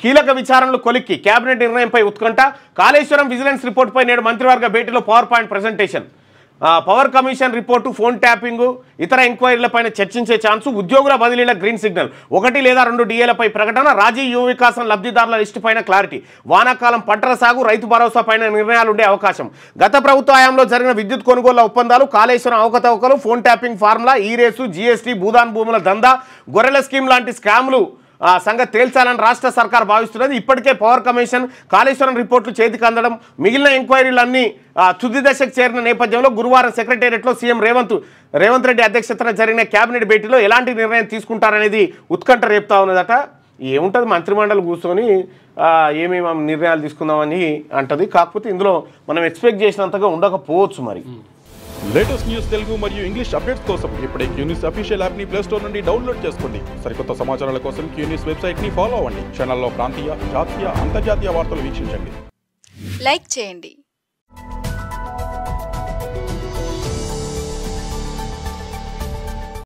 కీలక విచారణలు కొలిక్కి కేబినెట్ నిర్ణయంపై ఉత్కంఠ కాళేశ్వరం విజిలెన్స్ రిపోర్టుపై నేడు మంత్రివర్గ భేటీలో power point presentation power commission report phone tapping ఇతర ఎంక్వైరీలపైన చర్చించే ఛాన్సు ఉద్యోగుల బదిలీల గ్రీన్ సిగ్నల్ 1 లేదా 2 డిఏలపై ప్రకటన రాజీ యువ వికాసం లబ్ధిదారుల లిస్టు పైన క్లారిటీ వానాకాలం పంటల సాగు రైతు భరోసా పైన నిర్ణయాలుండే అవకాశం గత ప్రభుత్వ హయాంలో జరిగిన విద్యుత్ కొనుగోళ్ల ఒప్పందాలు కాళేశ్వరం అవకతవకలు ఫోన్ ట్యాపింగ్ ఫార్ములా ఈ రేసు జీఎస్టీ భూదాన్ భూముల దందా గొర్రెల స్కీమ్ లాంటి స్కామ్లు సంగతి తేల్చాలని రాష్ట్ర సర్కార్ భావిస్తున్నది ఇప్పటికే పవర్ కమిషన్ కాళేశ్వరం రిపోర్టులు చేతికి అందడం మిగిలిన ఎంక్వైరీలన్నీ తుది దశకు చేరిన నేపథ్యంలో గురువారం సెక్రటేరియట్లో సీఎం రేవంత్ రెడ్డి అధ్యక్షతన జరిగిన కేబినెట్ భేటీలో ఎలాంటి నిర్ణయం తీసుకుంటారనేది ఉత్కంఠ రేపుతా ఉన్నదట ఏముంటుంది మంత్రిమండలి కూర్చొని ఏమేమి నిర్ణయాలు తీసుకుందామని అంటది కాకపోతే ఇందులో మనం ఎక్స్పెక్ట్ చేసినంతగా ఉండకపోవచ్చు మరి లేటెస్ట్ న్యూస్ తెలుగు మరియు ఇంగ్లీష్ అప్డేట్స్ కోసం ఇప్పుడే క్యూన్యూస్ అఫీషియల్ యాప్ ని ప్లే స్టోర్ నుండి డౌన్లోడ్ చేసుకోండి సరికొత్త సమాచారాల కోసం క్యూన్యూస్ వెబ్సైట్ ని ఫాలో అవ్వండి ఛానల్లో ప్రాంతీయ జాతీయ అంతర్జాతీయ వార్తలు వీక్షించండి లైక్ చేయండి